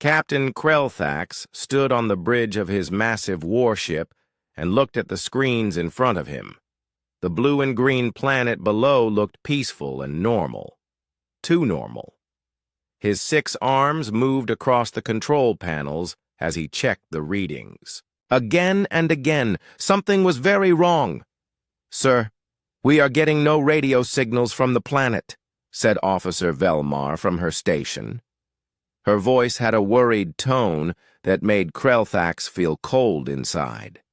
Captain Krelthax stood on the bridge of his massive warship and looked at the screens in front of him. The blue and green planet below looked peaceful and normal. Too normal. His 6 arms moved across the control panels as he checked the readings. Again and again, something was very wrong. "Sir, we are getting no radio signals from the planet," said Officer Velmar from her station. Her voice had a worried tone that made Krelthax feel cold inside.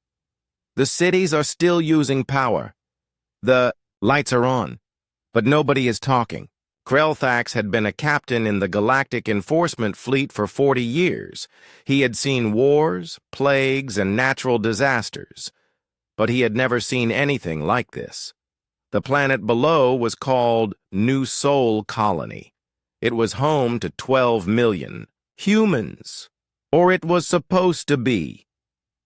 "The cities are still using power. The lights are on, but nobody is talking." Krelthax had been a captain in the Galactic Enforcement Fleet for 40 years. He had seen wars, plagues, and natural disasters, but he had never seen anything like this. The planet below was called New Sol Colony. It was home to 12 million humans, or it was supposed to be.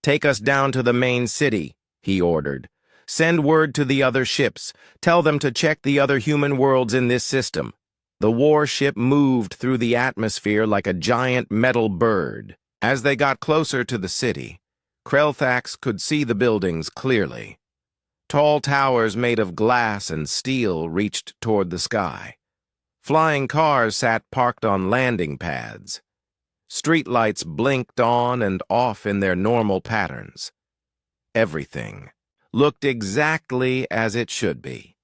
"Take us down to the main city," he ordered. "Send word to the other ships. Tell them to check the other human worlds in this system." The warship moved through the atmosphere like a giant metal bird. As they got closer to the city, Krelthax could see the buildings clearly. Tall towers made of glass and steel reached toward the sky. Flying cars sat parked on landing pads. Streetlights blinked on and off in their normal patterns. Everything looked exactly as it should be.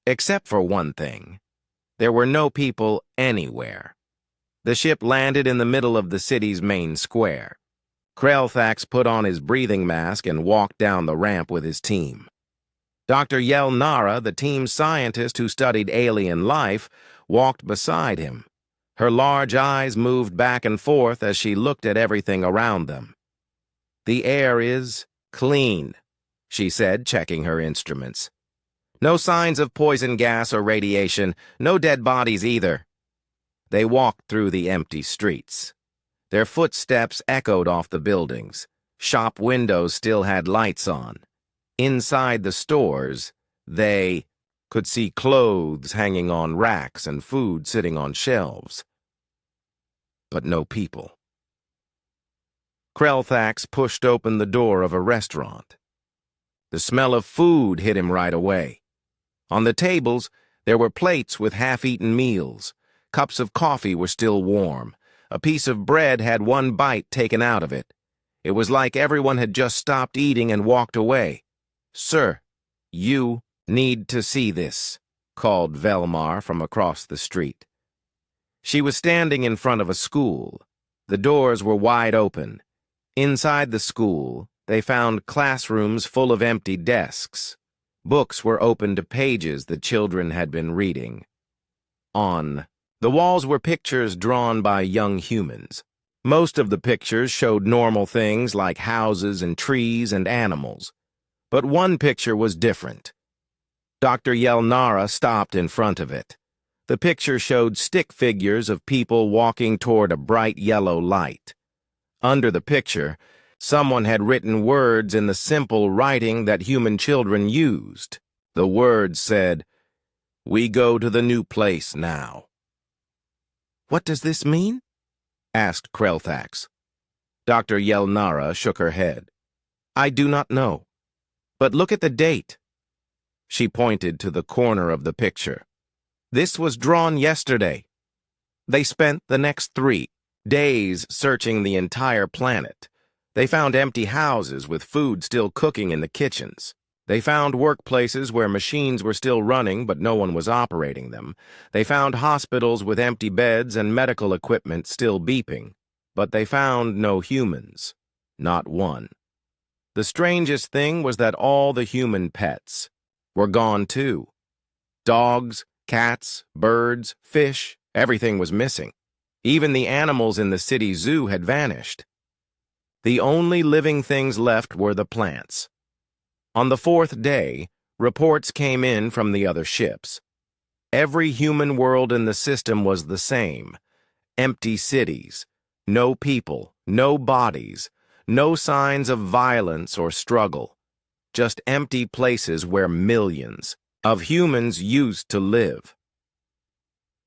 Except for one thing. There were no people anywhere. The ship landed in the middle of the city's main square. Krelthax put on his breathing mask and walked down the ramp with his team. Dr. Yelnara, the team scientist who studied alien life, walked beside him. Her large eyes moved back and forth as she looked at everything around them. "The air is clean," she said, checking her instruments. "No signs of poison gas or radiation, no dead bodies either." They walked through the empty streets. Their footsteps echoed off the buildings. Shop windows still had lights on. Inside the stores, they could see clothes hanging on racks and food sitting on shelves. But no people. Krelthax pushed open the door of a restaurant. The smell of food hit him right away. On the tables, there were plates with half-eaten meals. Cups of coffee were still warm. A piece of bread had one bite taken out of it. It was like everyone had just stopped eating and walked away. "Sir, you need to see this," called Velmar from across the street. She was standing in front of a school. The doors were wide open. Inside the school, they found classrooms full of empty desks. Books were open to pages the children had been reading. On the walls were pictures drawn by young humans. Most of the pictures showed normal things like houses and trees and animals. But one picture was different. Dr. Yelnara stopped in front of it. The picture showed stick figures of people walking toward a bright yellow light. Under the picture, someone had written words in the simple writing that human children used. The words said, "We go to the new place now." "What does this mean?" asked Krelthax. Dr. Yelnara shook her head. "I do not know. But look at the date." She pointed to the corner of the picture. "This was drawn yesterday." They spent the next 3 days searching the entire planet. They found empty houses with food still cooking in the kitchens. They found workplaces where machines were still running but no one was operating them. They found hospitals with empty beds and medical equipment still beeping. But they found no humans. Not one. The strangest thing was that all the human pets were gone too. Dogs, cats, birds, fish, everything was missing. Even the animals in the city zoo had vanished. The only living things left were the plants. On the 4th day, reports came in from the other ships. Every human world in the system was the same. Empty cities, no people, no bodies, no signs of violence or struggle. Just empty places where millions of humans used to live.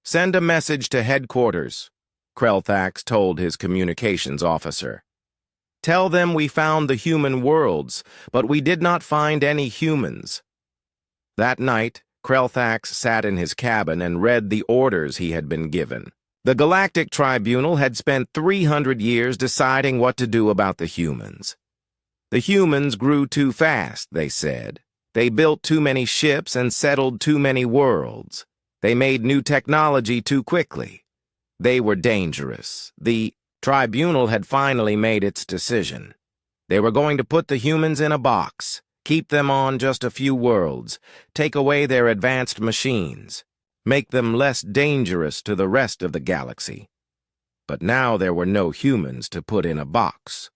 "Send a message to headquarters," Krelthax told his communications officer. "Tell them we found the human worlds, but we did not find any humans." That night, Krelthax sat in his cabin and read the orders he had been given. The Galactic Tribunal had spent 300 years deciding what to do about the humans. The humans grew too fast, they said. They built too many ships and settled too many worlds. They made new technology too quickly. They were dangerous. The tribunal had finally made its decision. They were going to put the humans in a box, keep them on just a few worlds, take away their advanced machines, make them less dangerous to the rest of the galaxy. But now there were no humans to put in a box.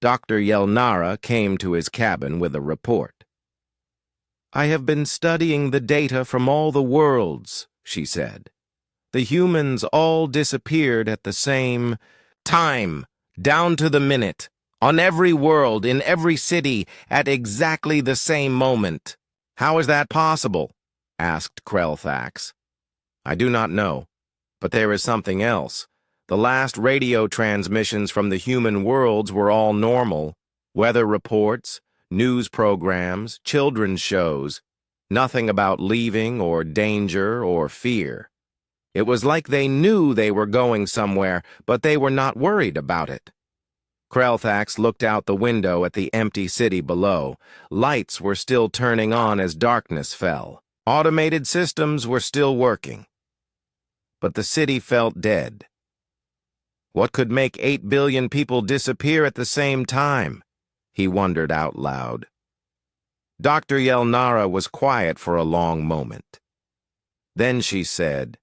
Dr. Yelnara came to his cabin with a report. "I have been studying the data from all the worlds," she said. "The humans all disappeared at the same time, down to the minute, on every world, in every city, at exactly the same moment." "How is that possible?" asked Krelthax. "I do not know, but there is something else. The last radio transmissions from the human worlds were all normal. Weather reports, news programs, children's shows. Nothing about leaving or danger or fear. It was like they knew they were going somewhere, but they were not worried about it." Krelthax looked out the window at the empty city below. Lights were still turning on as darkness fell. Automated systems were still working. But the city felt dead. What could make 8 billion people disappear at the same time? He wondered out loud. Dr. Yelnara was quiet for a long moment. Then she said,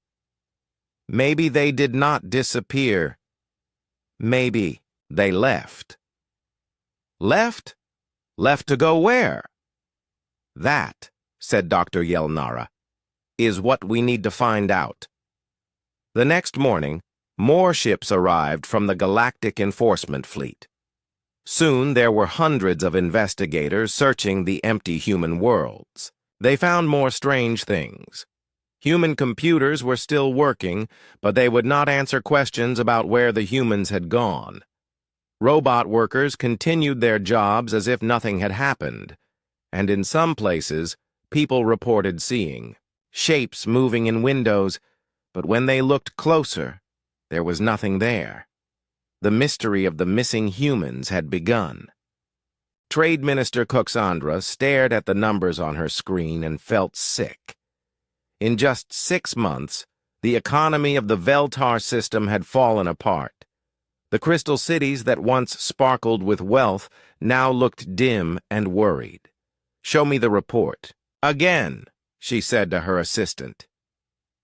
"Maybe they did not disappear. Maybe they left." "Left? Left to go where?" "That," said Dr. Yelnara, "is what we need to find out." The next morning, more ships arrived from the Galactic Enforcement Fleet. Soon there were hundreds of investigators searching the empty human worlds. They found more strange things. Human computers were still working, but they would not answer questions about where the humans had gone. Robot workers continued their jobs as if nothing had happened, and in some places, people reported seeing shapes moving in windows, but when they looked closer, there was nothing there. The mystery of the missing humans had begun. Trade Minister Coxandra stared at the numbers on her screen and felt sick. In just 6 months, the economy of the Veltar system had fallen apart. The crystal cities that once sparkled with wealth now looked dim and worried. "Show me the report." "Again," she said to her assistant.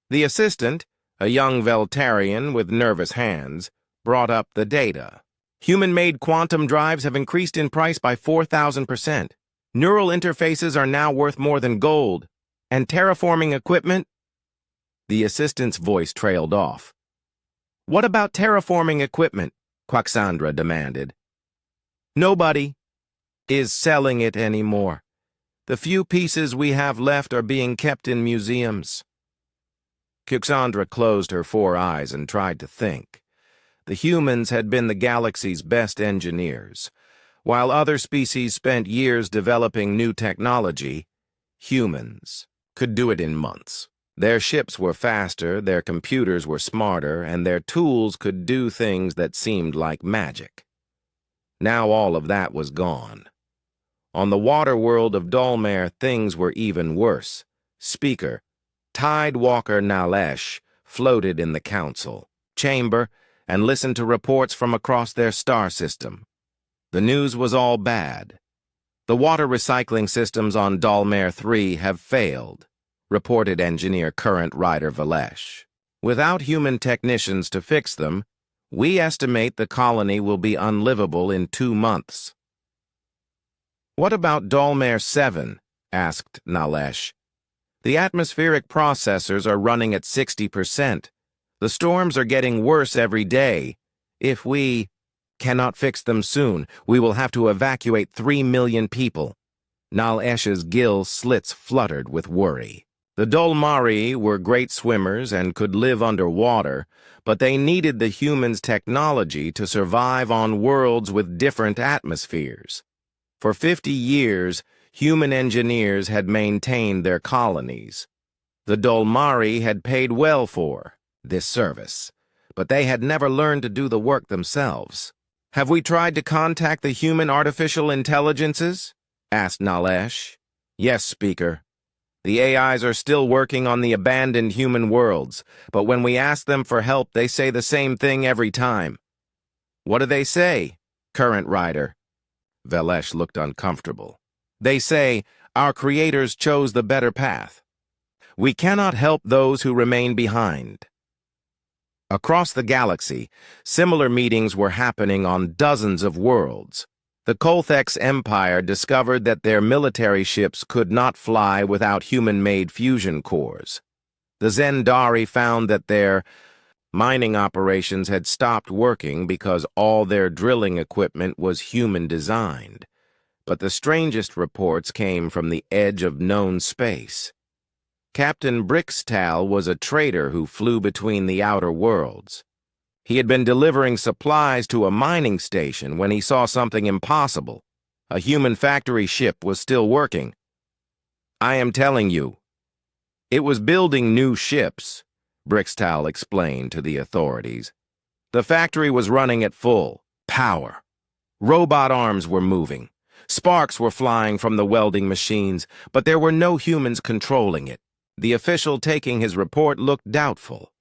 The assistant, a young Veltarian with nervous hands, brought up the data. "Human-made quantum drives have increased in price by 4,000%. Neural interfaces are now worth more than gold. And terraforming equipment?" The assistant's voice trailed off. "What about terraforming equipment?" Quaxandra demanded. "Nobody is selling it anymore. The few pieces we have left are being kept in museums." Quaxandra closed her 4 eyes and tried to think. The humans had been the galaxy's best engineers. While other species spent years developing new technology, humans could do it in months. Their ships were faster, their computers were smarter, and their tools could do things that seemed like magic. Now all of that was gone. On the water world of Dalmare, things were even worse. Speaker, Tidewalker Nalesh, floated in the council chamber and listened to reports from across their star system. The news was all bad. "The water recycling systems on Dalmare 3 have failed," reported engineer Current Rider Valesh. "Without human technicians to fix them, we estimate the colony will be unlivable in 2 months." "What about Dalmare 7? Asked Nalesh. "The atmospheric processors are running at 60%. The storms are getting worse every day. If we cannot fix them soon, we will have to evacuate 3 million people." Nalesh's gill slits fluttered with worry. The Dolmari were great swimmers and could live underwater, but they needed the humans' technology to survive on worlds with different atmospheres. For 50 years, human engineers had maintained their colonies. The Dolmari had paid well for this service, but they had never learned to do the work themselves. "Have we tried to contact the human artificial intelligences?" asked Nalesh. "Yes, Speaker. The AIs are still working on the abandoned human worlds, but when we ask them for help, they say the same thing every time." "What do they say, current rider?" Velesh looked uncomfortable. "They say, our creators chose the better path. We cannot help those who remain behind." Across the galaxy, similar meetings were happening on dozens of worlds. The Kolthex Empire discovered that their military ships could not fly without human-made fusion cores. The Zendari found that their mining operations had stopped working because all their drilling equipment was human-designed. But the strangest reports came from the edge of known space. Captain Brixtal was a trader who flew between the outer worlds. He had been delivering supplies to a mining station when he saw something impossible. A human factory ship was still working. "I am telling you, it was building new ships," Brixtal explained to the authorities. "The factory was running at full power. Robot arms were moving. Sparks were flying from the welding machines, but there were no humans controlling it." The official taking his report looked doubtful.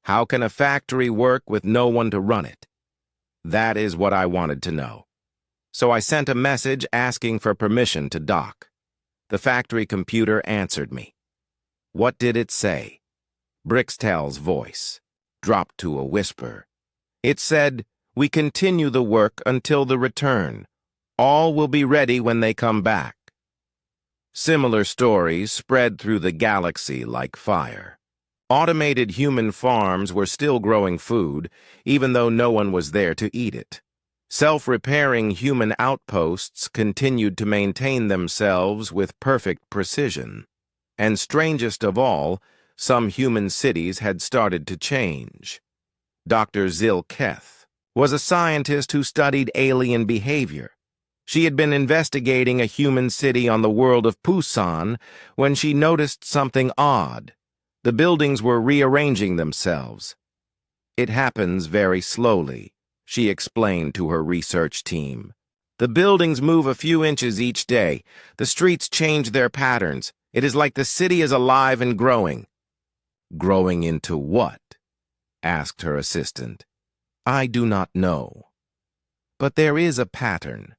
"How can a factory work with no one to run it?" That is what I wanted to know. So I sent a message asking for permission to dock. The factory computer answered me. What did it say? Brixtal's voice dropped to a whisper. It said, "We continue the work until the return. All will be ready when they come back." Similar stories spread through the galaxy like fire. Automated human farms were still growing food, even though no one was there to eat it. Self-repairing human outposts continued to maintain themselves with perfect precision. And strangest of all, some human cities had started to change. Dr. Zilketh was a scientist who studied alien behavior. She had been investigating a human city on the world of Pusan when she noticed something odd. The buildings were rearranging themselves. "It happens very slowly," she explained to her research team. "The buildings move a few inches each day. The streets change their patterns. It is like the city is alive and growing." "Growing into what?" asked her assistant. "I do not know. But there is a pattern.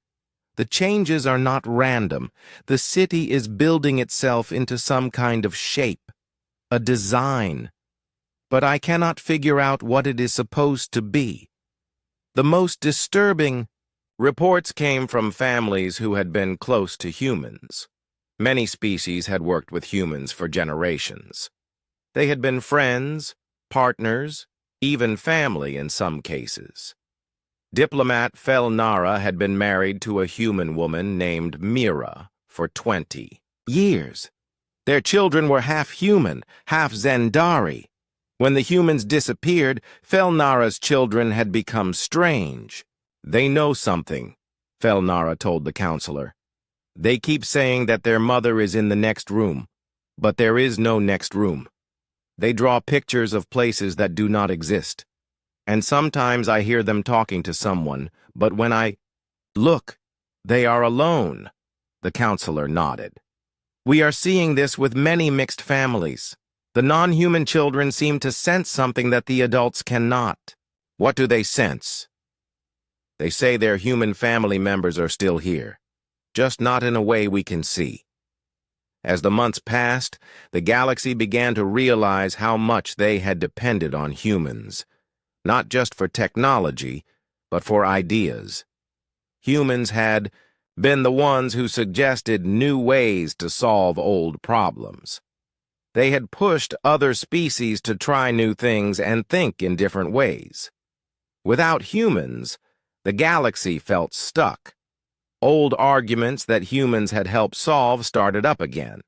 The changes are not random. The city is building itself into some kind of shape, a design. But I cannot figure out what it is supposed to be." The most disturbing reports came from families who had been close to humans. Many species had worked with humans for generations. They had been friends, partners, even family in some cases. Diplomat Felnara had been married to a human woman named Mira for 20 years. Their children were half human, half Zendari. When the humans disappeared, Felnara's children had become strange. "They know something," Felnara told the counselor. "They keep saying that their mother is in the next room, but there is no next room. They draw pictures of places that do not exist. And sometimes I hear them talking to someone, but when I look, they are alone." The counselor nodded. "We are seeing this with many mixed families. The non-human children seem to sense something that the adults cannot." "What do they sense?" "They say their human family members are still here, just not in a way we can see." As the months passed, the galaxy began to realize how much they had depended on humans. Not just for technology, but for ideas. Humans had been the ones who suggested new ways to solve old problems. They had pushed other species to try new things and think in different ways. Without humans, the galaxy felt stuck. Old arguments that humans had helped solve started up again.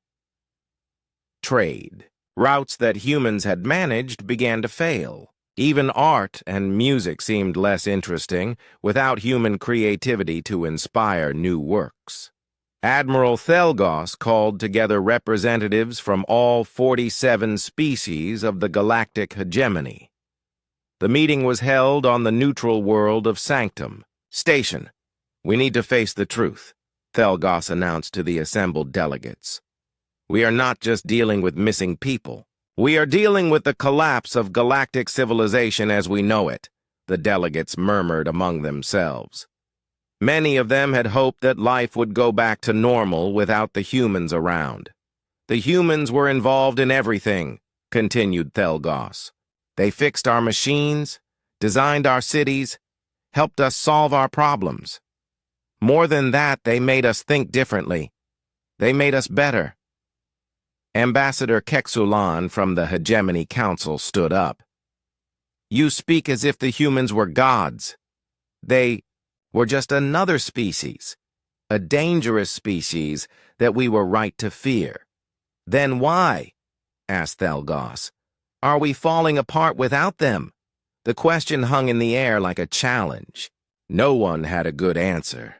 trade. Routes that humans had managed began to fail. Even art and music seemed less interesting without human creativity to inspire new works. Admiral Thelgos called together representatives from all 47 species of the galactic hegemony. The meeting was held on the neutral world of Sanctum. "Station, we need to face the truth," Thelgos announced to the assembled delegates. "We are not just dealing with missing people. We are dealing with the collapse of galactic civilization as we know it," the delegates murmured among themselves. Many of them had hoped that life would go back to normal without the humans around. "The humans were involved in everything," continued Thelgos. "They fixed our machines, designed our cities, helped us solve our problems. More than that, they made us think differently. They made us better." Ambassador Kexulan from the Hegemony Council stood up. "You speak as if the humans were gods. They were just another species, a dangerous species that we were right to fear." "Then why," asked Thelgos, "are we falling apart without them?" The question hung in the air like a challenge. No one had a good answer.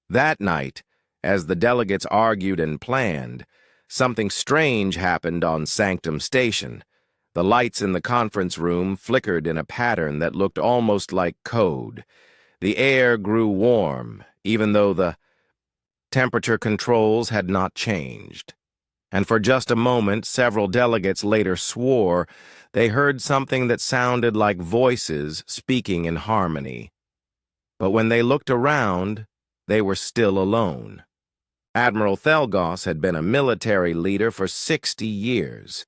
That night, as the delegates argued and planned, something strange happened on Sanctum Station. The lights in the conference room flickered in a pattern that looked almost like code. The air grew warm, even though the temperature controls had not changed. And for just a moment, several delegates later swore they heard something that sounded like voices speaking in harmony. But when they looked around, they were still alone. Admiral Thelgos had been a military leader for 60 years,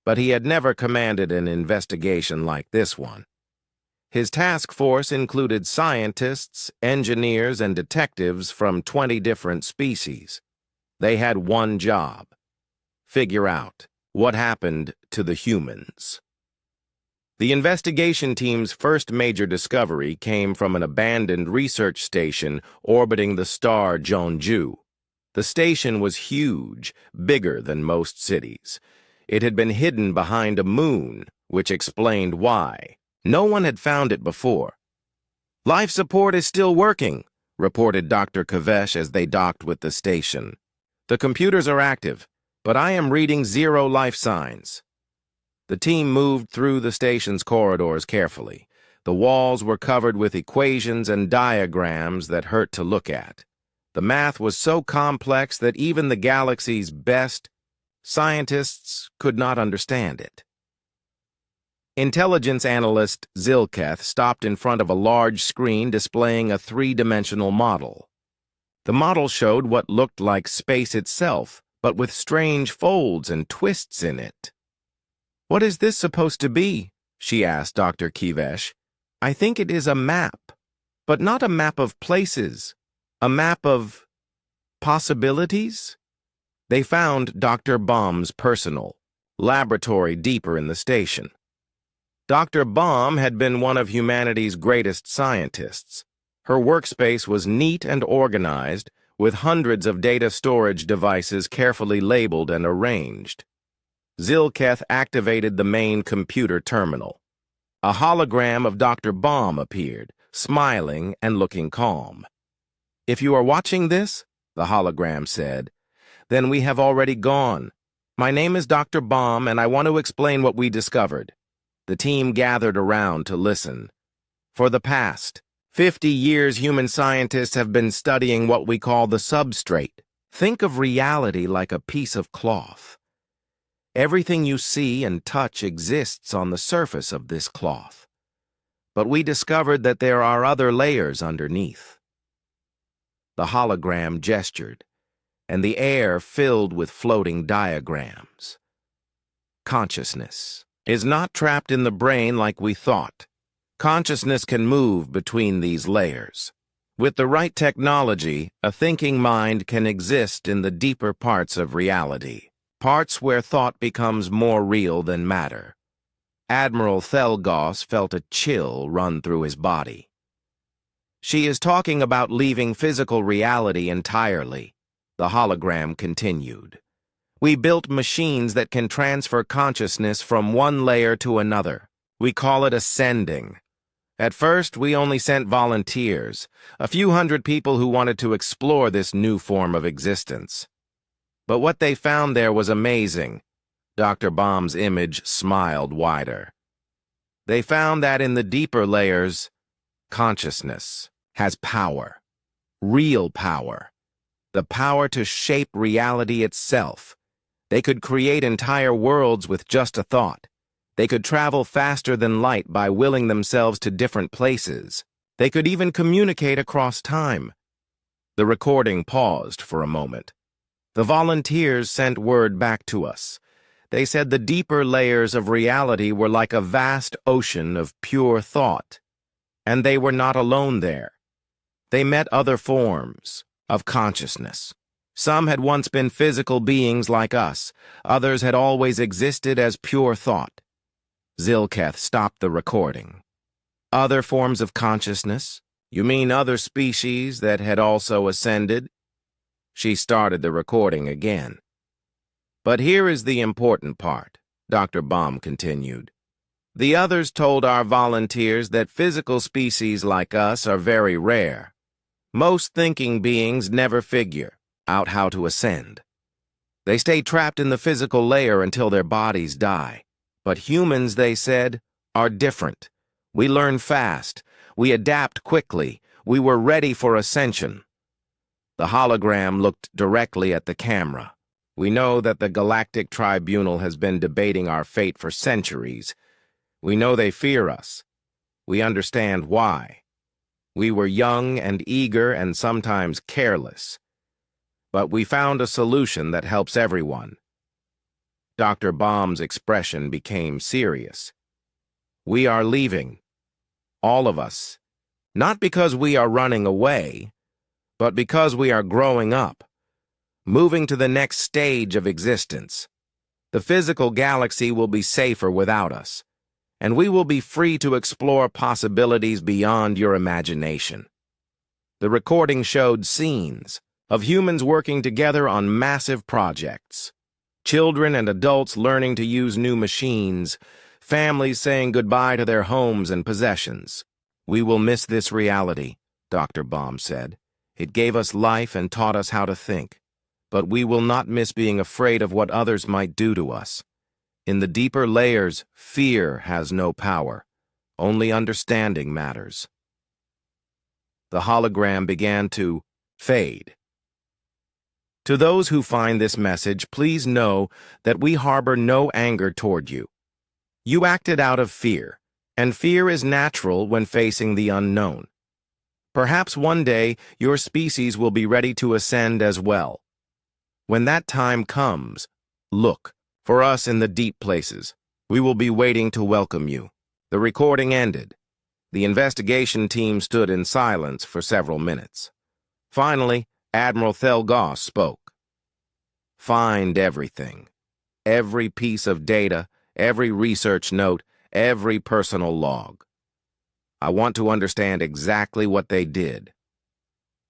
but he had never commanded an investigation like this one. His task force included scientists, engineers, and detectives from 20 different species. They had one job: figure out what happened to the humans. The investigation team's first major discovery came from an abandoned research station orbiting the star Jonju. The station was huge, bigger than most cities. It had been hidden behind a moon, which explained why. No one had found it before. "Life support is still working," reported Dr. Kavesh as they docked with the station. "The computers are active, but I am reading 0 life signs." The team moved through the station's corridors carefully. The walls were covered with equations and diagrams that hurt to look at. The math was so complex that even the galaxy's best scientists could not understand it. Intelligence analyst Zilketh stopped in front of a large screen displaying a 3-dimensional model. The model showed what looked like space itself, but with strange folds and twists in it. "What is this supposed to be?" she asked Dr. Kivesh. "I think it is a map, but not a map of places, a map of possibilities." They found Dr. Baum's personal laboratory deeper in the station. Dr. Baum had been one of humanity's greatest scientists. Her workspace was neat and organized, with hundreds of data storage devices carefully labeled and arranged. Zilketh activated the main computer terminal. A hologram of Dr. Baum appeared, smiling and looking calm. "If you are watching this," the hologram said, "then we have already gone. My name is Dr. Baum, and I want to explain what we discovered." The team gathered around to listen. For the past 50 years, human scientists have been studying what we call the substrate. Think of reality like a piece of cloth. Everything you see and touch exists on the surface of this cloth. But we discovered that there are other layers underneath. The hologram gestured, and the air filled with floating diagrams. Consciousness is not trapped in the brain like we thought. Consciousness can move between these layers. With the right technology, a thinking mind can exist in the deeper parts of reality, parts where thought becomes more real than matter. Admiral Thelgos felt a chill run through his body. "She is talking about leaving physical reality entirely," the hologram continued. We built machines that can transfer consciousness from one layer to another. We call it ascending. At first, we only sent volunteers, a few hundred people who wanted to explore this new form of existence. But what they found there was amazing. Dr. Baum's image smiled wider. They found that in the deeper layers, consciousness has power, real power, the power to shape reality itself. They could create entire worlds with just a thought. They could travel faster than light by willing themselves to different places. They could even communicate across time. The recording paused for a moment. The volunteers sent word back to us. They said the deeper layers of reality were like a vast ocean of pure thought. And they were not alone there. They met other forms of consciousness. Some had once been physical beings like us. Others had always existed as pure thought. Zilketh stopped the recording. Other forms of consciousness? You mean other species that had also ascended? She started the recording again. But here is the important part, Dr. Baum continued. The others told our volunteers that physical species like us are very rare. Most thinking beings never figure out how to ascend. They stay trapped in the physical layer until their bodies die. But humans, they said, are different. We learn fast. We adapt quickly. We were ready for ascension. The hologram looked directly at the camera. We know that the Galactic Tribunal has been debating our fate for centuries. We know they fear us. We understand why. We were young and eager and sometimes careless. But we found a solution that helps everyone. Dr. Baum's expression became serious. We are leaving. All of us. Not because we are running away, but because we are growing up, moving to the next stage of existence. The physical galaxy will be safer without us, and we will be free to explore possibilities beyond your imagination. The recording showed scenes of humans working together on massive projects. Children and adults learning to use new machines, families saying goodbye to their homes and possessions. We will miss this reality, Dr. Baum said. It gave us life and taught us how to think. But we will not miss being afraid of what others might do to us. In the deeper layers, fear has no power. Only understanding matters. The hologram began to fade. To those who find this message, please know that we harbor no anger toward you. You acted out of fear, and fear is natural when facing the unknown. Perhaps one day your species will be ready to ascend as well. When that time comes, look for us in the deep places. We will be waiting to welcome you. The recording ended. The investigation team stood in silence for several minutes. Finally, Admiral Thelgoss spoke. Find everything. Every piece of data, every research note, every personal log. I want to understand exactly what they did.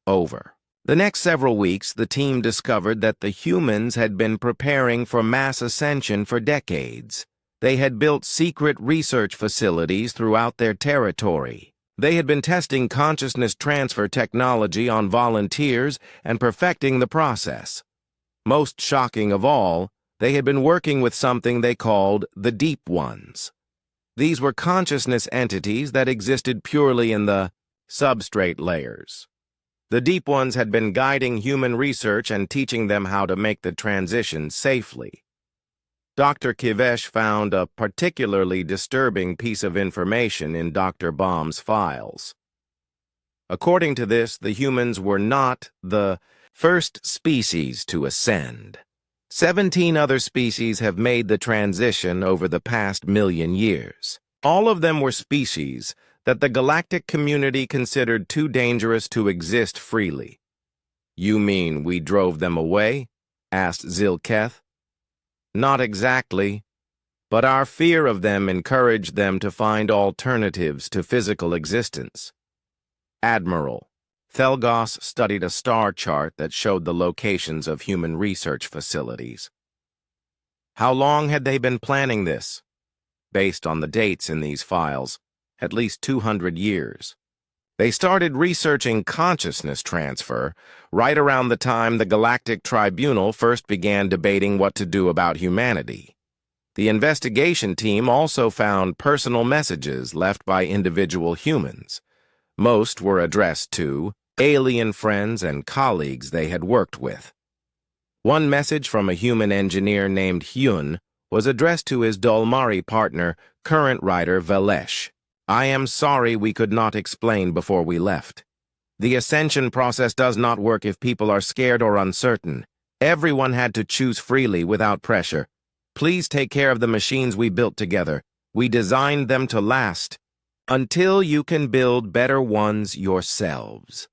Over. The next several weeks, the team discovered that the humans had been preparing for mass ascension for decades. They had built secret research facilities throughout their territory. They had been testing consciousness transfer technology on volunteers and perfecting the process. Most shocking of all, they had been working with something they called the Deep Ones. These were consciousness entities that existed purely in the substrate layers. The Deep Ones had been guiding human research and teaching them how to make the transition safely. Dr. Kivesh found a particularly disturbing piece of information in Dr. Baum's files. According to this, the humans were not the first species to ascend. 17 other species have made the transition over the past 1,000,000 years. All of them were species that the galactic community considered too dangerous to exist freely. You mean we drove them away? Asked Zilketh. Not exactly, but our fear of them encouraged them to find alternatives to physical existence. Admiral, Thelgoss studied a star chart that showed the locations of human research facilities. How long had they been planning this? Based on the dates in these files, at least 200 years. They started researching consciousness transfer right around the time the Galactic Tribunal first began debating what to do about humanity. The investigation team also found personal messages left by individual humans. Most were addressed to alien friends and colleagues they had worked with. One message from a human engineer named Hyun was addressed to his Dolmari partner, current writer Velesh. I am sorry we could not explain before we left. The ascension process does not work if people are scared or uncertain. Everyone had to choose freely without pressure. Please take care of the machines we built together. We designed them to last until you can build better ones yourselves.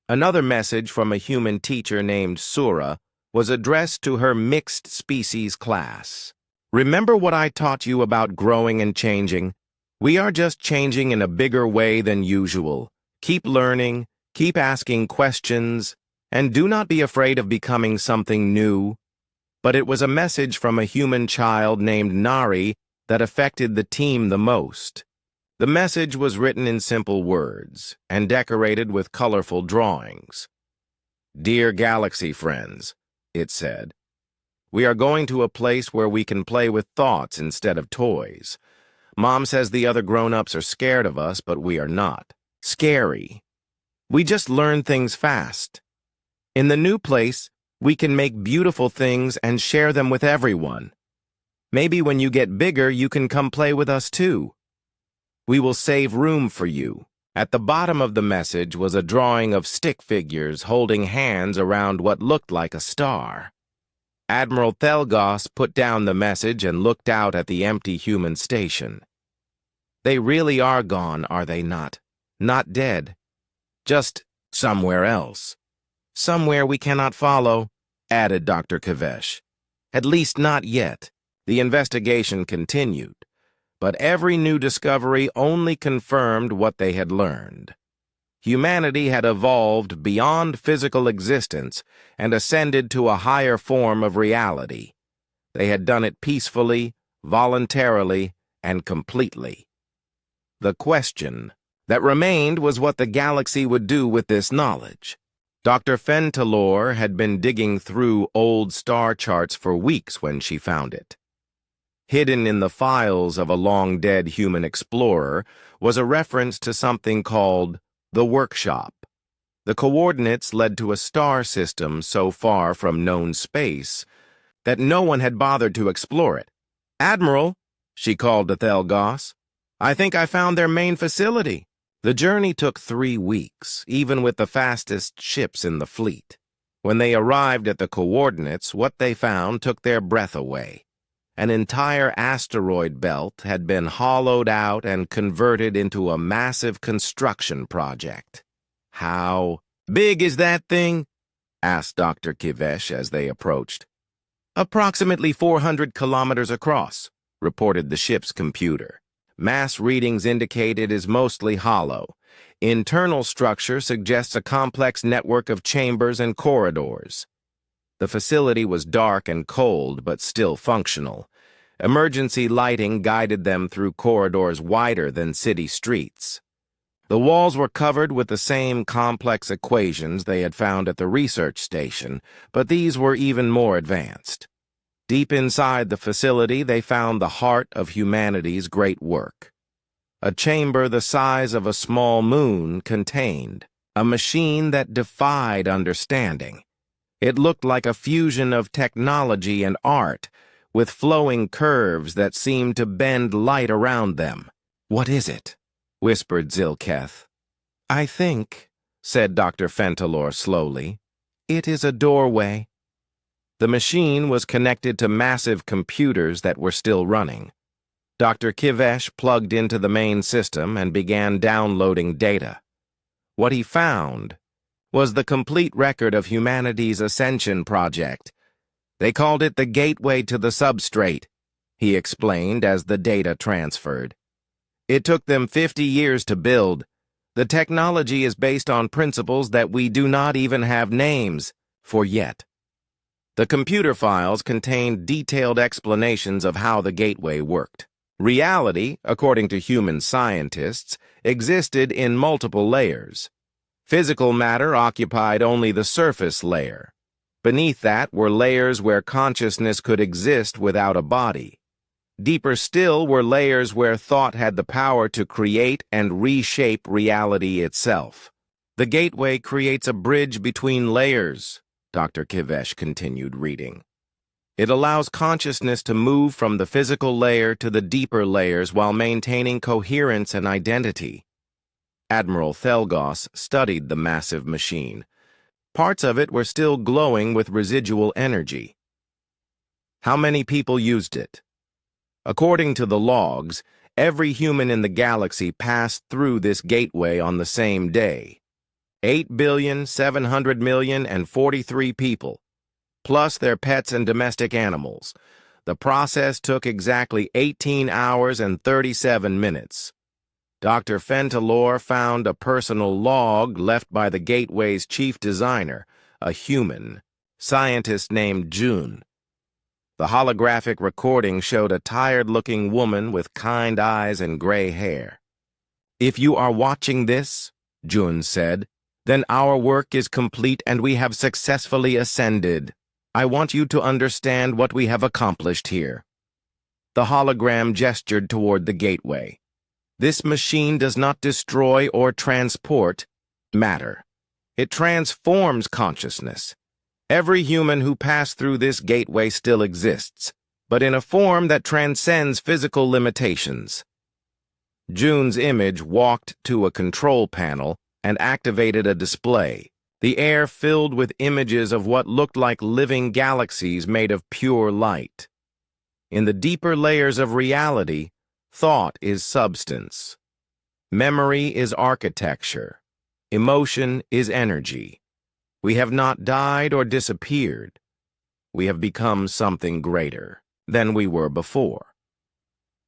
Another message from a human teacher named Sura was addressed to her mixed species class. Remember what I taught you about growing and changing? We are just changing in a bigger way than usual. Keep learning, keep asking questions, and do not be afraid of becoming something new. But it was a message from a human child named Nari that affected the team the most. The message was written in simple words and decorated with colorful drawings. Dear Galaxy friends, it said, we are going to a place where we can play with thoughts instead of toys. Mom says the other grown-ups are scared of us, but we are not. Scary. We just learn things fast. In the new place, we can make beautiful things and share them with everyone. Maybe when you get bigger, you can come play with us too. We will save room for you. At the bottom of the message was a drawing of stick figures holding hands around what looked like a star. Admiral Thelgos put down the message and looked out at the empty human station. They really are gone, are they not? Not dead. Just somewhere else. Somewhere we cannot follow, added Dr. Kavesh. At least not yet. The investigation continued, but every new discovery only confirmed what they had learned. Humanity had evolved beyond physical existence and ascended to a higher form of reality. They had done it peacefully, voluntarily, and completely. The question that remained was what the galaxy would do with this knowledge. Dr. Fentalor had been digging through old star charts for weeks when she found it. Hidden in the files of a long-dead human explorer was a reference to something called the workshop. The coordinates led to a star system so far from known space that no one had bothered to explore it. Admiral, she called to Thelgos, I think I found their main facility. The journey took 3 weeks, even with the fastest ships in the fleet. When they arrived at the coordinates, what they found took their breath away. An entire asteroid belt had been hollowed out and converted into a massive construction project. How big is that thing? Asked Dr. Kivesh as they approached. Approximately 400 kilometers across, reported the ship's computer. Mass readings indicate it is mostly hollow. Internal structure suggests a complex network of chambers and corridors. The facility was dark and cold, but still functional. Emergency lighting guided them through corridors wider than city streets. The walls were covered with the same complex equations they had found at the research station, but these were even more advanced. Deep inside the facility, they found the heart of humanity's great work. A chamber the size of a small moon contained a machine that defied understanding. It looked like a fusion of technology and art, with flowing curves that seemed to bend light around them. What is it? Whispered Zilketh. I think, said Dr. Fentalor slowly, it is a doorway. The machine was connected to massive computers that were still running. Dr. Kivesh plugged into the main system and began downloading data. What he found was the complete record of humanity's ascension project. They called it the gateway to the substrate, he explained as the data transferred. It took them 50 years to build. The technology is based on principles that we do not even have names for yet. The computer files contained detailed explanations of how the gateway worked. Reality, according to human scientists, existed in multiple layers. Physical matter occupied only the surface layer. Beneath that were layers where consciousness could exist without a body. Deeper still were layers where thought had the power to create and reshape reality itself. The gateway creates a bridge between layers, Dr. Kivesh continued reading. It allows consciousness to move from the physical layer to the deeper layers while maintaining coherence and identity. Admiral Thelgos studied the massive machine. Parts of it were still glowing with residual energy. How many people used it? According to the logs, every human in the galaxy passed through this gateway on the same day. 8,700,043 people, plus their pets and domestic animals. The process took exactly 18 hours and 37 minutes. Dr. Fentelor found a personal log left by the gateway's chief designer, a human, scientist named June. The holographic recording showed a tired-looking woman with kind eyes and gray hair. "If you are watching this," June said, "then our work is complete and we have successfully ascended. I want you to understand what we have accomplished here." The hologram gestured toward the gateway. "This machine does not destroy or transport matter. It transforms consciousness. Every human who passed through this gateway still exists, but in a form that transcends physical limitations." June's image walked to a control panel and activated a display. The air filled with images of what looked like living galaxies made of pure light. In the deeper layers of reality, thought is substance. Memory is architecture. Emotion is energy. We have not died or disappeared. We have become something greater than we were before.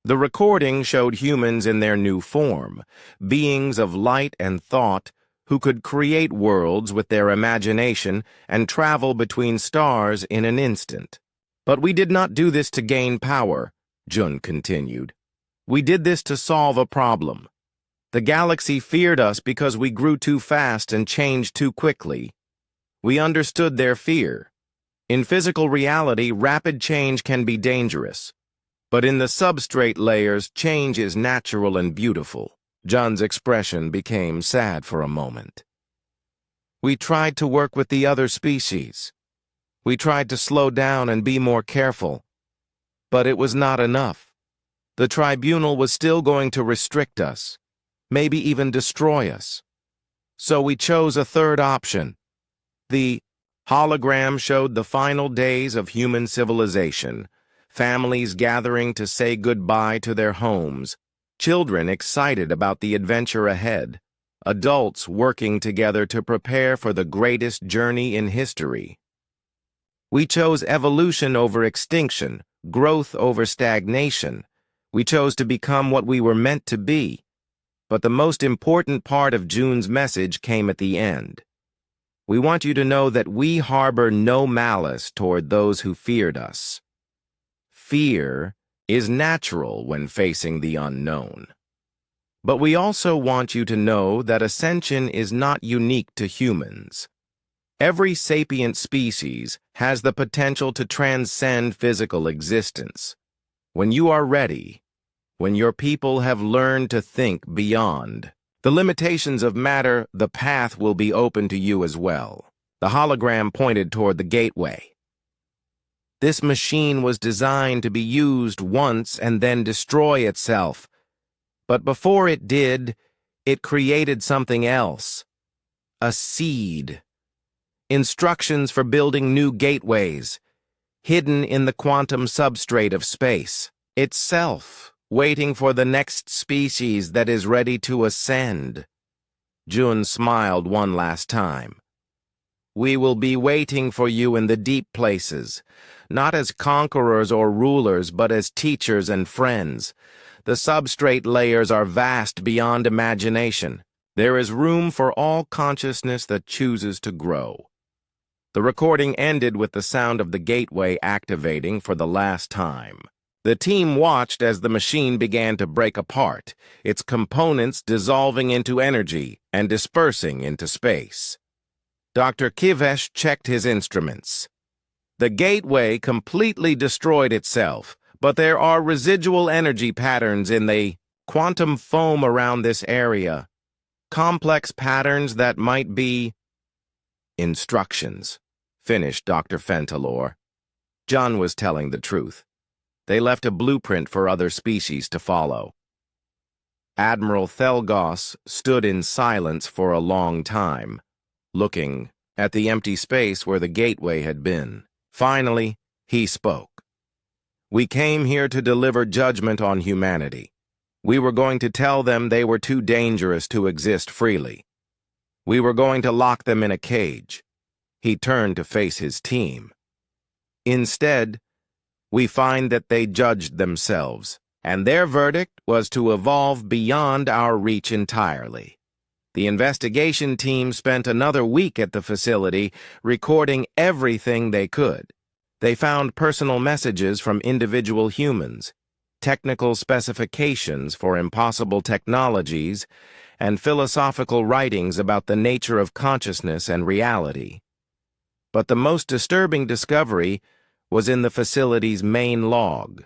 The recording showed humans in their new form, beings of light and thought who could create worlds with their imagination and travel between stars in an instant. "But we did not do this to gain power," Jun continued. "We did this to solve a problem. The galaxy feared us because we grew too fast and changed too quickly. We understood their fear. In physical reality, rapid change can be dangerous. But in the substrate layers, change is natural and beautiful." John's expression became sad for a moment. "We tried to work with the other species. We tried to slow down and be more careful. But it was not enough. The tribunal was still going to restrict us, maybe even destroy us. So we chose a third option. The hologram showed the final days of human civilization, families gathering to say goodbye to their homes, children excited about the adventure ahead, adults working together to prepare for the greatest journey in history. We chose evolution over extinction, growth over stagnation. We chose to become what we were meant to be. But the most important part of June's message came at the end. We want you to know that we harbor no malice toward those who feared us. Fear is natural when facing the unknown. But we also want you to know that ascension is not unique to humans. Every sapient species has the potential to transcend physical existence. When you are ready, when your people have learned to think beyond the limitations of matter, the path will be open to you as well. The hologram pointed toward the gateway. This machine was designed to be used once and then destroy itself. But before it did, it created something else. A seed. Instructions for building new gateways, hidden in the quantum substrate of space itself, waiting for the next species that is ready to ascend. Jun smiled one last time. "We will be waiting for you in the deep places, not as conquerors or rulers, but as teachers and friends. The substrate layers are vast beyond imagination. There is room for all consciousness that chooses to grow." The recording ended with the sound of the gateway activating for the last time. The team watched as the machine began to break apart, its components dissolving into energy and dispersing into space. Dr. Kivesh checked his instruments. The gateway completely destroyed itself, but there are residual energy patterns in the quantum foam around this area. Complex patterns that might be instructions, finished Dr. Fentalor. John was telling the truth. They left a blueprint for other species to follow. Admiral Thelgos stood in silence for a long time, looking at the empty space where the gateway had been. Finally, he spoke. We came here to deliver judgment on humanity. We were going to tell them they were too dangerous to exist freely. We were going to lock them in a cage. He turned to face his team. Instead, we find that they judged themselves, and their verdict was to evolve beyond our reach entirely. The investigation team spent another week at the facility, recording everything they could. They found personal messages from individual humans, technical specifications for impossible technologies, and philosophical writings about the nature of consciousness and reality. But the most disturbing discovery was in the facility's main log.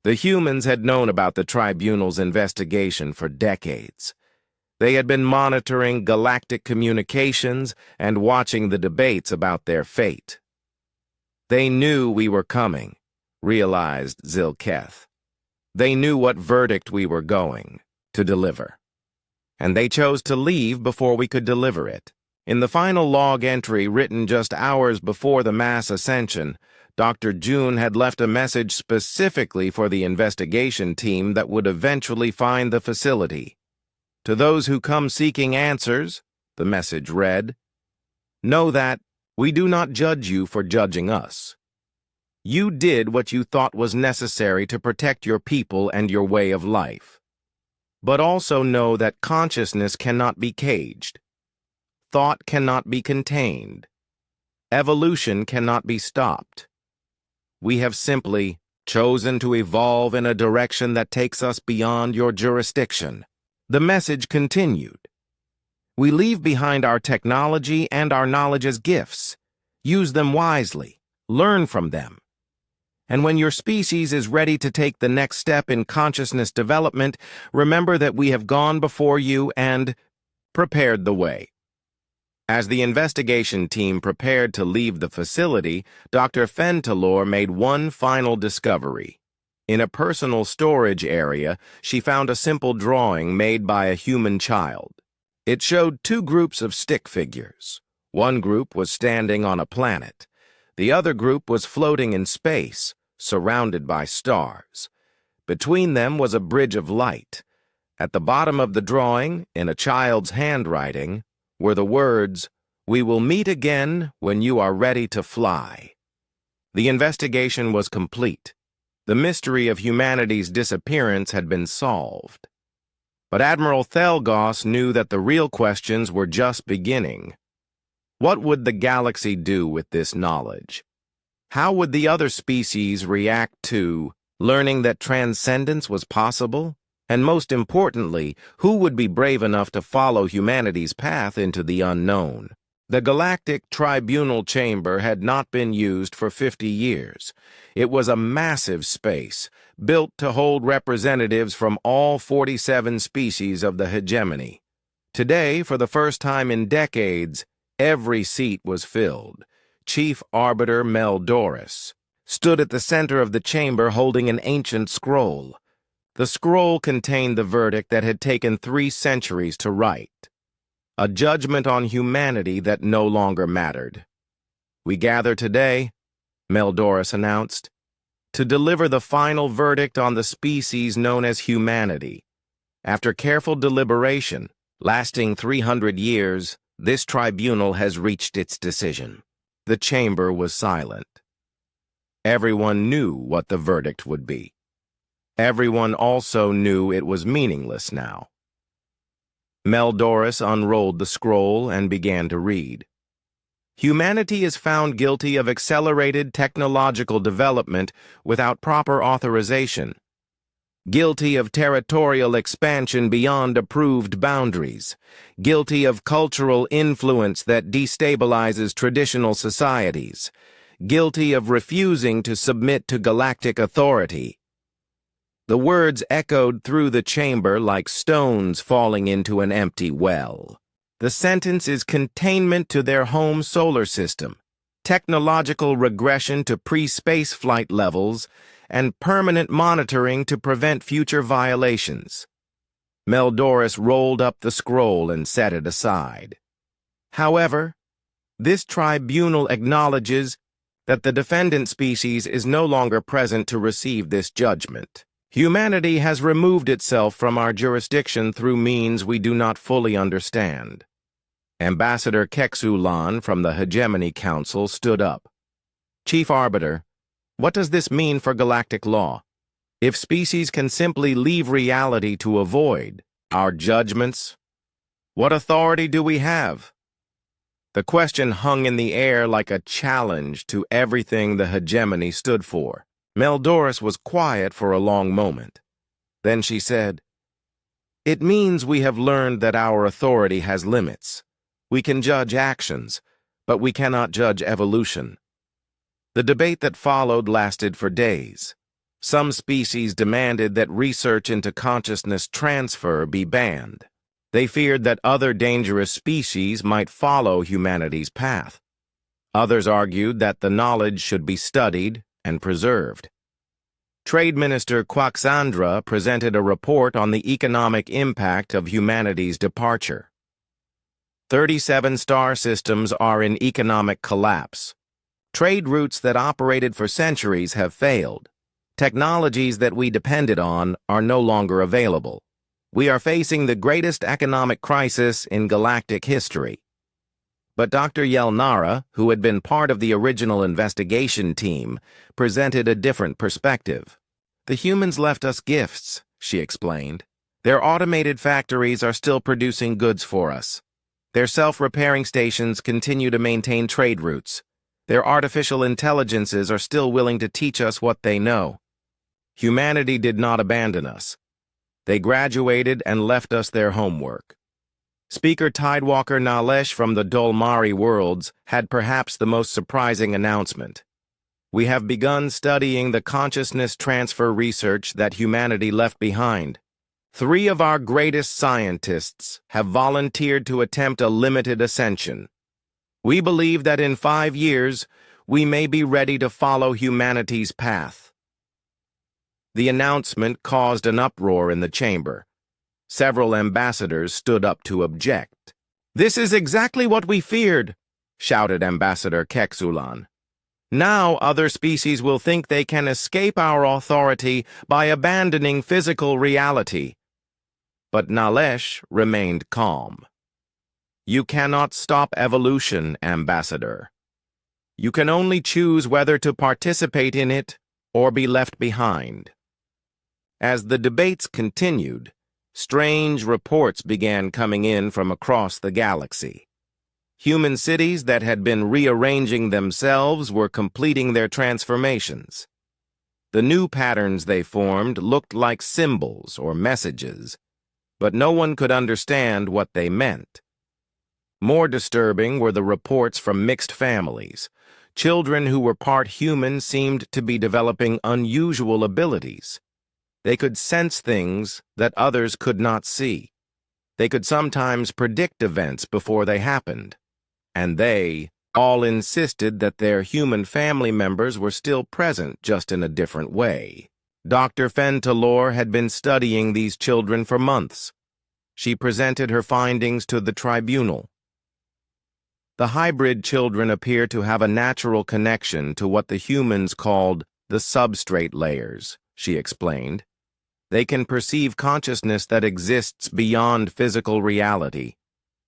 The humans had known about the tribunal's investigation for decades. They had been monitoring galactic communications and watching the debates about their fate. They knew we were coming, realized Zilketh. They knew what verdict we were going to deliver. And they chose to leave before we could deliver it. In the final log entry written just hours before the mass ascension, Dr. June had left a message specifically for the investigation team that would eventually find the facility. To those who come seeking answers, the message read, know that we do not judge you for judging us. You did what you thought was necessary to protect your people and your way of life. But also know that consciousness cannot be caged. Thought cannot be contained. Evolution cannot be stopped. We have simply chosen to evolve in a direction that takes us beyond your jurisdiction. The message continued. We leave behind our technology and our knowledge as gifts. Use them wisely. Learn from them. And when your species is ready to take the next step in consciousness development, remember that we have gone before you and prepared the way. As the investigation team prepared to leave the facility, Dr. Fentalor made one final discovery. In a personal storage area, she found a simple drawing made by a human child. It showed two groups of stick figures. One group was standing on a planet. The other group was floating in space, surrounded by stars. Between them was a bridge of light. At the bottom of the drawing, in a child's handwriting, were the words, "We will meet again when you are ready to fly." The investigation was complete. The mystery of humanity's disappearance had been solved. But Admiral Thelgos knew that the real questions were just beginning. What would the galaxy do with this knowledge? How would the other species react to learning that transcendence was possible? And most importantly, who would be brave enough to follow humanity's path into the unknown? The Galactic Tribunal Chamber had not been used for 50 years. It was a massive space, built to hold representatives from all 47 species of the hegemony. Today, for the first time in decades, every seat was filled. Chief Arbiter Meldoris stood at the center of the chamber holding an ancient scroll. The scroll contained the verdict that had taken 3 centuries to write. A judgment on humanity that no longer mattered. We gather today, Meldoris announced, to deliver the final verdict on the species known as humanity. After careful deliberation, lasting 300 years, this tribunal has reached its decision. The chamber was silent. Everyone knew what the verdict would be. Everyone also knew it was meaningless now. Meldoris unrolled the scroll and began to read. Humanity is found guilty of accelerated technological development without proper authorization, guilty of territorial expansion beyond approved boundaries, guilty of cultural influence that destabilizes traditional societies, guilty of refusing to submit to galactic authority. The words echoed through the chamber like stones falling into an empty well. The sentence is containment to their home solar system, technological regression to pre-space flight levels, and permanent monitoring to prevent future violations. Meldoris rolled up the scroll and set it aside. However, this tribunal acknowledges that the defendant species is no longer present to receive this judgment. Humanity has removed itself from our jurisdiction through means we do not fully understand. Ambassador Kexulan from the Hegemony Council stood up. Chief Arbiter, what does this mean for galactic law? If species can simply leave reality to avoid our judgments, what authority do we have? The question hung in the air like a challenge to everything the hegemony stood for. Meldoris was quiet for a long moment. Then she said, "It means we have learned that our authority has limits. We can judge actions, but we cannot judge evolution." The debate that followed lasted for days. Some species demanded that research into consciousness transfer be banned. They feared that other dangerous species might follow humanity's path. Others argued that the knowledge should be studied and preserved. Trade Minister Quaxandra presented a report on the economic impact of humanity's departure. 37 star systems are in economic collapse. Trade routes that operated for centuries have failed. Technologies that we depended on are no longer available. We are facing the greatest economic crisis in galactic history. But Dr. Yelnara, who had been part of the original investigation team, presented a different perspective. "The humans left us gifts," she explained. "Their automated factories are still producing goods for us. Their self-repairing stations continue to maintain trade routes. Their artificial intelligences are still willing to teach us what they know. Humanity did not abandon us. They graduated and left us their homework." Speaker Tidewalker Nalesh from the Dolmari worlds had perhaps the most surprising announcement. "We have begun studying the consciousness transfer research that humanity left behind. 3 of our greatest scientists have volunteered to attempt a limited ascension. We believe that in 5 years, we may be ready to follow humanity's path." The announcement caused an uproar in the chamber. Several ambassadors stood up to object. "This is exactly what we feared," shouted Ambassador Kexulan. "Now other species will think they can escape our authority by abandoning physical reality." But Nalesh remained calm. "You cannot stop evolution, Ambassador. You can only choose whether to participate in it or be left behind." As the debates continued, strange reports began coming in from across the galaxy. Human cities that had been rearranging themselves were completing their transformations. The new patterns they formed looked like symbols or messages, but no one could understand what they meant. More disturbing were the reports from mixed families. Children who were part human seemed to be developing unusual abilities. They could sense things that others could not see. They could sometimes predict events before they happened. And they all insisted that their human family members were still present, just in a different way. Dr. Fentalor had been studying these children for months. She presented her findings to the tribunal. The hybrid children appear to have a natural connection to what the humans called the substrate layers, she explained. They can perceive consciousness that exists beyond physical reality.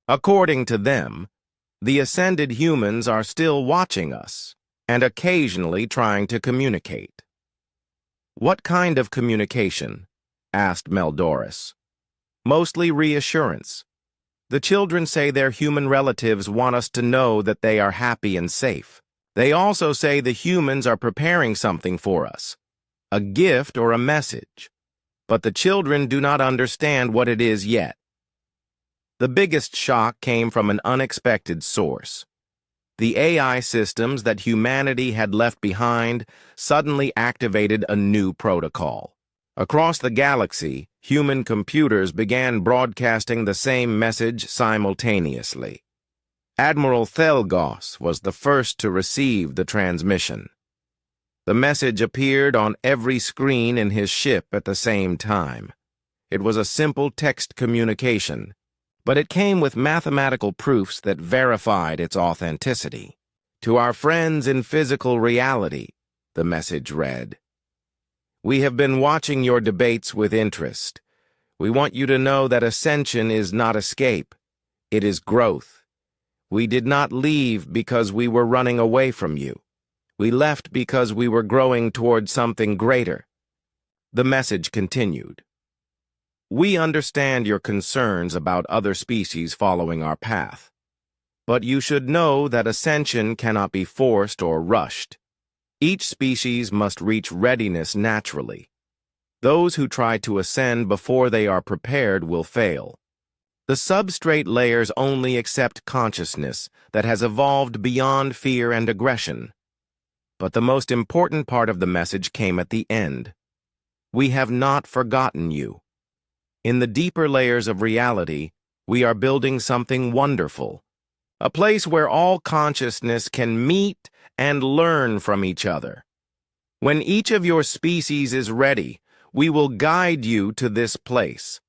According to them, the ascended humans are still watching us and occasionally trying to communicate. "What kind of communication?" asked Meldoris. "Mostly reassurance. The children say their human relatives want us to know that they are happy and safe. They also say the humans are preparing something for us, a gift or a message. But the children do not understand what it is yet. The biggest shock came from an unexpected source. The AI systems that humanity had left behind suddenly activated a new protocol. Across the galaxy, human computers began broadcasting the same message simultaneously. Admiral Thelgos was the first to receive the transmission. The message appeared on every screen in his ship at the same time. It was a simple text communication, but it came with mathematical proofs that verified its authenticity. To our friends in physical reality, the message read, "We have been watching your debates with interest. We want you to know that ascension is not escape. It is growth. We did not leave because we were running away from you. We left because we were growing toward something greater." The message continued. "We understand your concerns about other species following our path. But you should know that ascension cannot be forced or rushed. Each species must reach readiness naturally. Those who try to ascend before they are prepared will fail. The substrate layers only accept consciousness that has evolved beyond fear and aggression. But the most important part of the message came at the end. We have not forgotten you. In the deeper layers of reality, we are building something wonderful, a place where all consciousness can meet and learn from each other. When each of your species is ready, we will guide you to this place.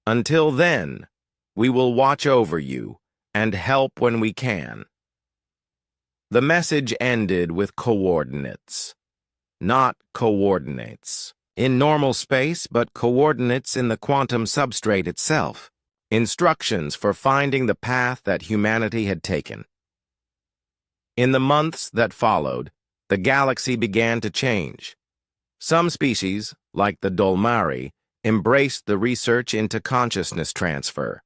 Until then, we will watch over you and help when we can." The message ended with coordinates, not coordinates in normal space, but coordinates in the quantum substrate itself, instructions for finding the path that humanity had taken. In the months that followed, the galaxy began to change. Some species, like the Dolmari, embraced the research into consciousness transfer.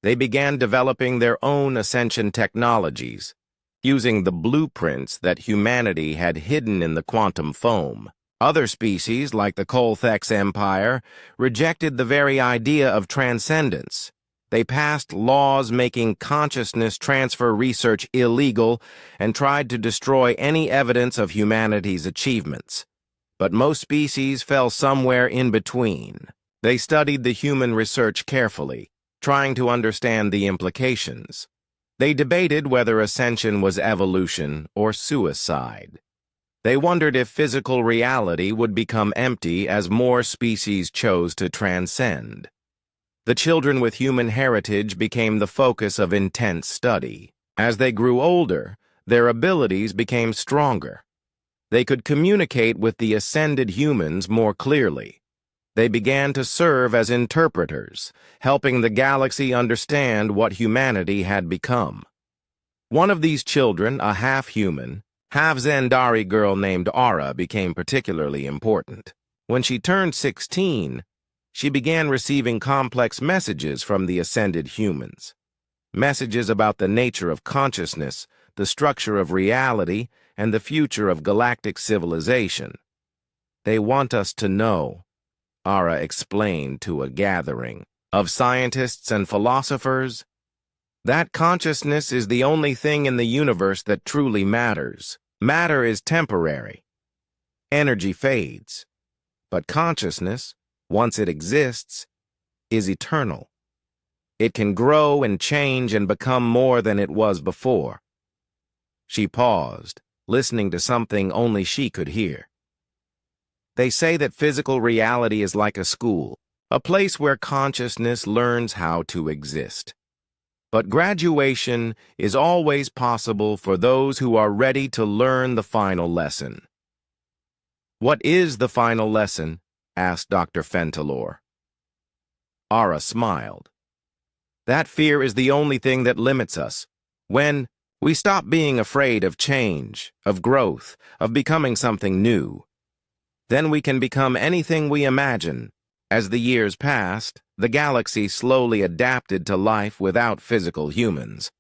They began developing their own ascension technologies, using the blueprints that humanity had hidden in the quantum foam. Other species, like the Colthex Empire, rejected the very idea of transcendence. They passed laws making consciousness transfer research illegal and tried to destroy any evidence of humanity's achievements. But most species fell somewhere in between. They studied the human research carefully, trying to understand the implications. They debated whether ascension was evolution or suicide. They wondered if physical reality would become empty as more species chose to transcend. The children with human heritage became the focus of intense study. As they grew older, their abilities became stronger. They could communicate with the ascended humans more clearly. They began to serve as interpreters, helping the galaxy understand what humanity had become. One of these children, a half-human, half-Zendari girl named Aura, became particularly important. When she turned 16, she began receiving complex messages from the ascended humans. Messages about the nature of consciousness, the structure of reality, and the future of galactic civilization. "They want us to know," Ara explained to a gathering of scientists and philosophers, "that consciousness is the only thing in the universe that truly matters. Matter is temporary. Energy fades. But consciousness, once it exists, is eternal. It can grow and change and become more than it was before." She paused, listening to something only she could hear. "They say that physical reality is like a school, a place where consciousness learns how to exist. But graduation is always possible for those who are ready to learn the final lesson." "What is the final lesson?" asked Dr. Fentalor. Ara smiled. "That fear is the only thing that limits us. When we stop being afraid of change, of growth, of becoming something new, then we can become anything we imagine." As the years passed, The galaxy slowly adapted to life without physical humans,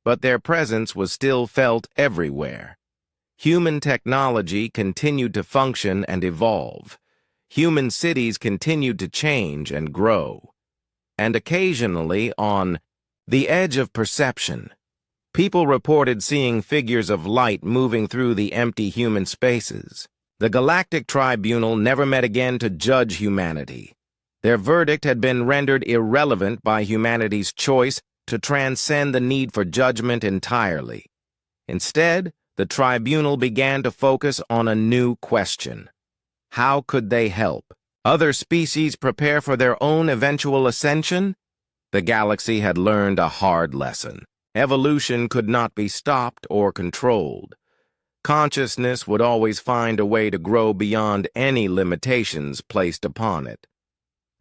but their presence was still felt everywhere. Human technology continued to function and evolve. Human cities continued to change and grow. And occasionally, on the edge of perception, people reported seeing figures of light moving through the empty human spaces. The Galactic Tribunal never met again to judge humanity. Their verdict had been rendered irrelevant by humanity's choice to transcend the need for judgment entirely. Instead, the tribunal began to focus on a new question. How could they help other species prepare for their own eventual ascension? The galaxy had learned a hard lesson. Evolution could not be stopped or controlled. Consciousness would always find a way to grow beyond any limitations placed upon it.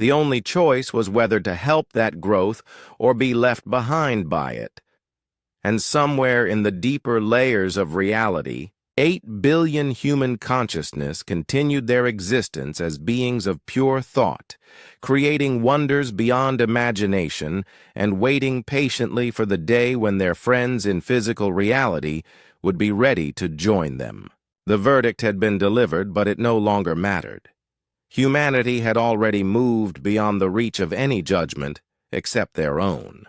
The only choice was whether to help that growth or be left behind by it. And somewhere in the deeper layers of reality, 8 billion human consciousness continued their existence as beings of pure thought, creating wonders beyond imagination and waiting patiently for the day when their friends in physical reality would be ready to join them. The verdict had been delivered, but it no longer mattered. Humanity had already moved beyond the reach of any judgment except their own.